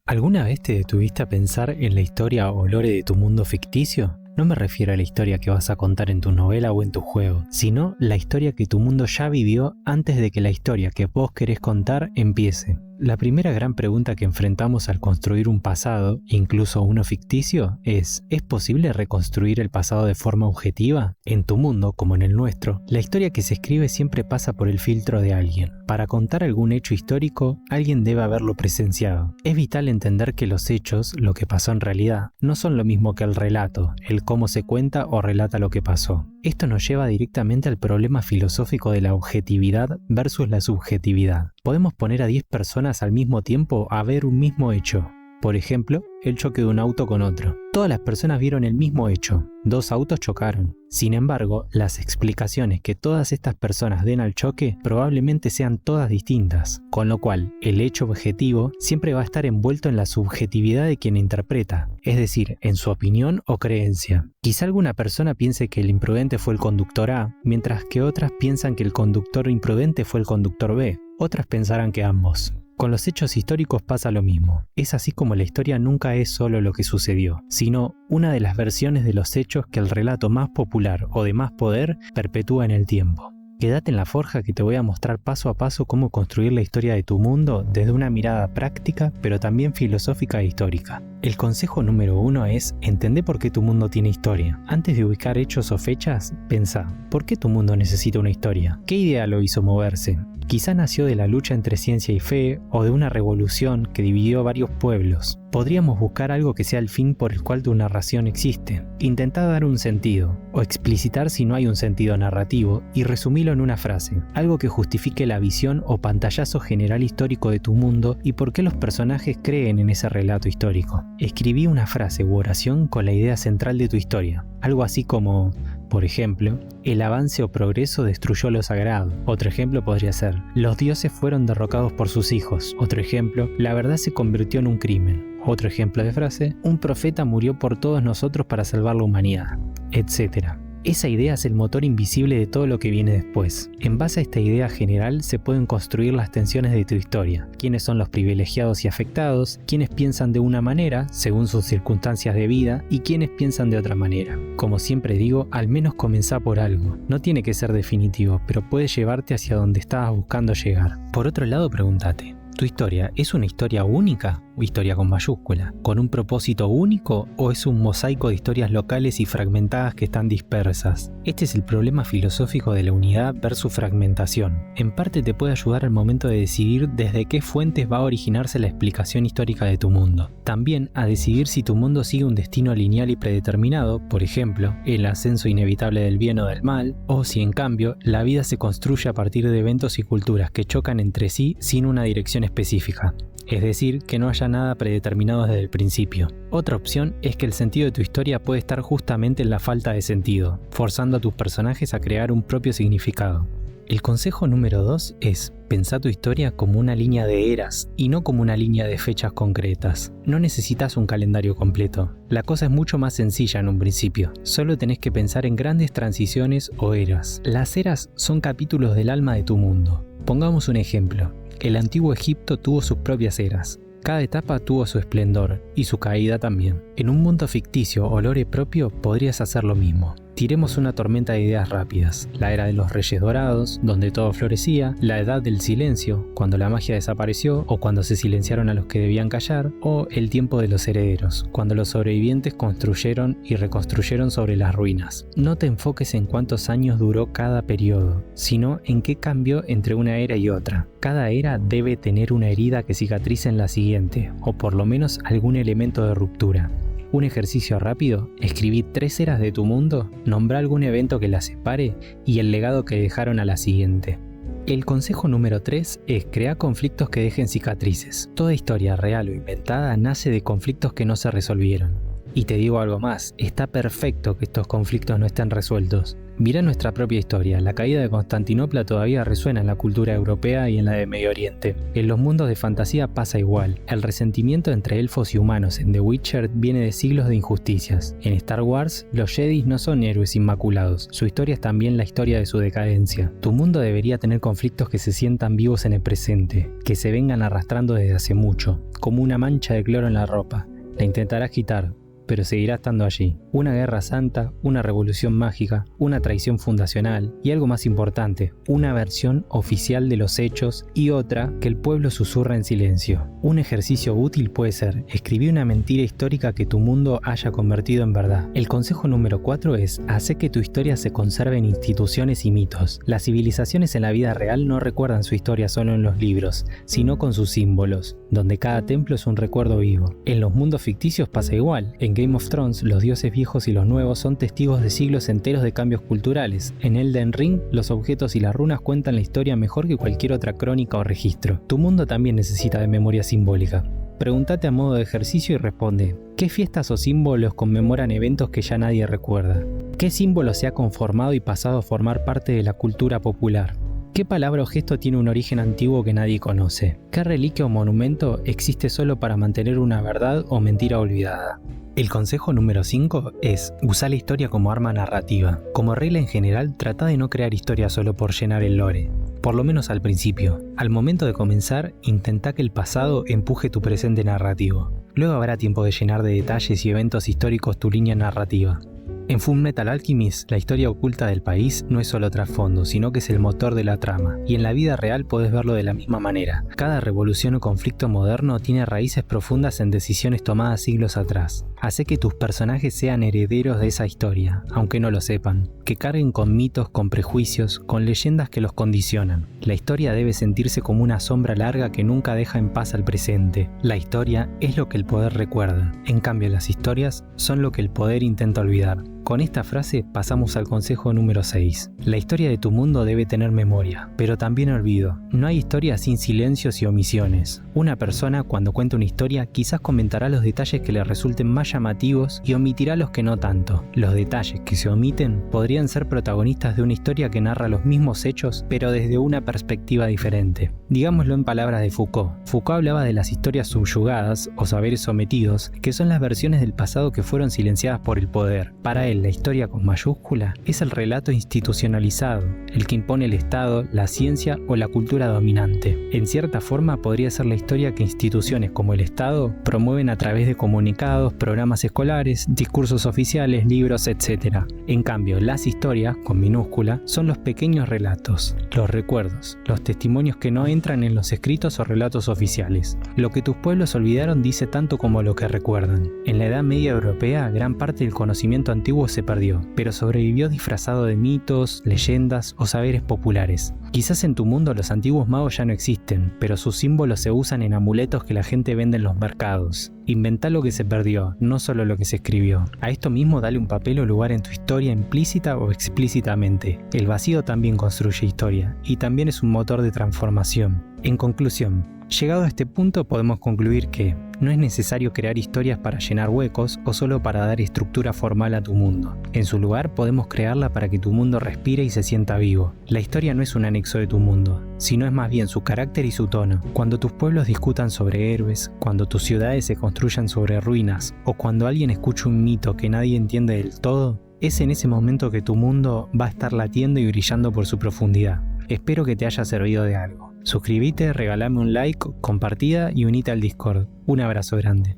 ¿Alguna vez te detuviste a pensar en la historia o lore de tu mundo ficticio? No me refiero a la historia que vas a contar en tu novela o en tu juego, sino la historia que tu mundo ya vivió antes de que la historia que vos querés contar empiece. La primera gran pregunta que enfrentamos al construir un pasado, incluso uno ficticio, ¿es posible reconstruir el pasado de forma objetiva? En tu mundo, como en el nuestro, la historia que se escribe siempre pasa por el filtro de alguien. Para contar algún hecho histórico, alguien debe haberlo presenciado. Es vital entender que los hechos, lo que pasó en realidad, no son lo mismo que el relato, el cómo se cuenta o relata lo que pasó. Esto nos lleva directamente al problema filosófico de la objetividad versus la subjetividad. Podemos poner a 10 personas al mismo tiempo a ver un mismo hecho. Por ejemplo, el choque de un auto con otro. Todas las personas vieron el mismo hecho. 2 autos chocaron. Sin embargo, las explicaciones que todas estas personas den al choque probablemente sean todas distintas, con lo cual el hecho objetivo siempre va a estar envuelto en la subjetividad de quien interpreta, es decir, en su opinión o creencia. Quizá alguna persona piense que el imprudente fue el conductor A, mientras que otras piensan que el conductor imprudente fue el conductor B. Otras pensarán que ambos. Con los hechos históricos pasa lo mismo. Es así como la historia nunca es solo lo que sucedió, sino una de las versiones de los hechos que el relato más popular o de más poder perpetúa en el tiempo. Quédate en la forja que te voy a mostrar paso a paso cómo construir la historia de tu mundo desde una mirada práctica, pero también filosófica e histórica. El consejo número 1 es: entender por qué tu mundo tiene historia. Antes de ubicar hechos o fechas, pensá, ¿por qué tu mundo necesita una historia? ¿Qué idea lo hizo moverse? Quizá nació de la lucha entre ciencia y fe, o de una revolución que dividió varios pueblos. Podríamos buscar algo que sea el fin por el cual tu narración existe. Intentá dar un sentido, o explicitar si no hay un sentido narrativo, y resumilo en una frase. Algo que justifique la visión o pantallazo general histórico de tu mundo y por qué los personajes creen en ese relato histórico. Escribí una frase u oración con la idea central de tu historia. Algo así como: por ejemplo, el avance o progreso destruyó lo sagrado. Otro ejemplo podría ser: los dioses fueron derrocados por sus hijos. Otro ejemplo: la verdad se convirtió en un crimen. Otro ejemplo de frase: un profeta murió por todos nosotros para salvar la humanidad, etc. Esa idea es el motor invisible de todo lo que viene después. En base a esta idea general se pueden construir las tensiones de tu historia. ¿Quiénes son los privilegiados y afectados? ¿Quiénes piensan de una manera, según sus circunstancias de vida? ¿Y quiénes piensan de otra manera? Como siempre digo, al menos comenzá por algo. No tiene que ser definitivo, pero puede llevarte hacia donde estabas buscando llegar. Por otro lado, pregúntate: ¿tu historia es una historia única o historia con mayúscula, con un propósito único, o es un mosaico de historias locales y fragmentadas que están dispersas? Este es el problema filosófico de la unidad versus fragmentación. En parte te puede ayudar al momento de decidir desde qué fuentes va a originarse la explicación histórica de tu mundo. También a decidir si tu mundo sigue un destino lineal y predeterminado, por ejemplo, el ascenso inevitable del bien o del mal, o si en cambio la vida se construye a partir de eventos y culturas que chocan entre sí sin una dirección específica. Es decir, que no haya nada predeterminado desde el principio. Otra opción es que el sentido de tu historia puede estar justamente en la falta de sentido, forzando a tus personajes a crear un propio significado. El consejo número 2 es: pensá tu historia como una línea de eras y no como una línea de fechas concretas. No necesitas un calendario completo. La cosa es mucho más sencilla en un principio. Solo tenés que pensar en grandes transiciones o eras. Las eras son capítulos del alma de tu mundo. Pongamos un ejemplo. El antiguo Egipto tuvo sus propias eras. Cada etapa tuvo su esplendor y su caída también. En un mundo ficticio o lore propio podrías hacer lo mismo. Tiremos una tormenta de ideas rápidas. La era de los reyes dorados, donde todo florecía; la edad del silencio, cuando la magia desapareció o cuando se silenciaron a los que debían callar; o el tiempo de los herederos, cuando los sobrevivientes construyeron y reconstruyeron sobre las ruinas. No te enfoques en cuántos años duró cada periodo, sino en qué cambió entre una era y otra. Cada era debe tener una herida que cicatrice en la siguiente, o por lo menos algún elemento de ruptura. Un ejercicio rápido: escribí 3 eras de tu mundo, nombrá algún evento que las separe y el legado que dejaron a la siguiente. El consejo número 3 es: crea conflictos que dejen cicatrices. Toda historia real o inventada nace de conflictos que no se resolvieron. Y te digo algo más: está perfecto que estos conflictos no estén resueltos. Mirá nuestra propia historia, la caída de Constantinopla todavía resuena en la cultura europea y en la de Medio Oriente. En los mundos de fantasía pasa igual. El resentimiento entre elfos y humanos en The Witcher viene de siglos de injusticias. En Star Wars, los Jedi no son héroes inmaculados, su historia es también la historia de su decadencia. Tu mundo debería tener conflictos que se sientan vivos en el presente, que se vengan arrastrando desde hace mucho, como una mancha de cloro en la ropa. La intentarás quitar, pero seguirá estando allí. Una guerra santa, una revolución mágica, una traición fundacional y algo más importante, una versión oficial de los hechos y otra que el pueblo susurra en silencio. Un ejercicio útil puede ser escribir una mentira histórica que tu mundo haya convertido en verdad. El consejo número 4 es hacer que tu historia se conserve en instituciones y mitos. Las civilizaciones en la vida real no recuerdan su historia solo en los libros, sino con sus símbolos, donde cada templo es un recuerdo vivo. En los mundos ficticios pasa igual. En Game of Thrones, los dioses viejos y los nuevos son testigos de siglos enteros de cambios culturales. En Elden Ring, los objetos y las runas cuentan la historia mejor que cualquier otra crónica o registro. Tu mundo también necesita de memoria simbólica. Pregúntate a modo de ejercicio y responde: ¿qué fiestas o símbolos conmemoran eventos que ya nadie recuerda? ¿Qué símbolo se ha conformado y pasado a formar parte de la cultura popular? ¿Qué palabra o gesto tiene un origen antiguo que nadie conoce? ¿Qué reliquia o monumento existe solo para mantener una verdad o mentira olvidada? El consejo número 5 es usar la historia como arma narrativa. Como regla en general, trata de no crear historias solo por llenar el lore. Por lo menos al principio. Al momento de comenzar, intenta que el pasado empuje tu presente narrativo. Luego habrá tiempo de llenar de detalles y eventos históricos tu línea narrativa. En Fullmetal Alchemist, la historia oculta del país no es solo trasfondo, sino que es el motor de la trama, y en la vida real podés verlo de la misma manera. Cada revolución o conflicto moderno tiene raíces profundas en decisiones tomadas siglos atrás. Hace que tus personajes sean herederos de esa historia, aunque no lo sepan, que carguen con mitos, con prejuicios, con leyendas que los condicionan. La historia debe sentirse como una sombra larga que nunca deja en paz al presente. La historia es lo que el poder recuerda, en cambio las historias son lo que el poder intenta olvidar. Con esta frase pasamos al consejo número 6. La historia de tu mundo debe tener memoria, pero también olvido. No hay historia sin silencios y omisiones. Una persona cuando cuenta una historia quizás comentará los detalles que le resulten más llamativos y omitirá los que no tanto. Los detalles que se omiten podrían ser protagonistas de una historia que narra los mismos hechos, pero desde una perspectiva diferente. Digámoslo en palabras de Foucault. Foucault hablaba de las historias subyugadas o saberes sometidos, que son las versiones del pasado que fueron silenciadas por el poder. Para él, la historia con mayúscula es el relato institucionalizado, el que impone el Estado, la ciencia o la cultura dominante. En cierta forma podría ser la historia que instituciones como el Estado promueven a través de comunicados, programas escolares, discursos oficiales, libros, etc. En cambio, las historias, con minúscula, son los pequeños relatos, los recuerdos, los testimonios que no entran en los escritos o relatos oficiales. Lo que tus pueblos olvidaron dice tanto como lo que recuerdan. En la Edad Media europea, gran parte del conocimiento antiguo se perdió, pero sobrevivió disfrazado de mitos, leyendas o saberes populares. Quizás en tu mundo los antiguos magos ya no existen, pero sus símbolos se usan en amuletos que la gente vende en los mercados. Inventá lo que se perdió, no solo lo que se escribió. A esto mismo dale un papel o lugar en tu historia implícita o explícitamente. El vacío también construye historia, y también es un motor de transformación. En conclusión, llegado a este punto podemos concluir que no es necesario crear historias para llenar huecos o solo para dar estructura formal a tu mundo. En su lugar podemos crearla para que tu mundo respire y se sienta vivo. La historia no es un anexo de tu mundo, sino es más bien su carácter y su tono. Cuando tus pueblos discutan sobre héroes, cuando tus ciudades se construyan sobre ruinas, o cuando alguien escuche un mito que nadie entiende del todo, es en ese momento que tu mundo va a estar latiendo y brillando por su profundidad. Espero que te haya servido de algo. Suscríbete, regalame un like, compartida y unite al Discord. Un abrazo grande.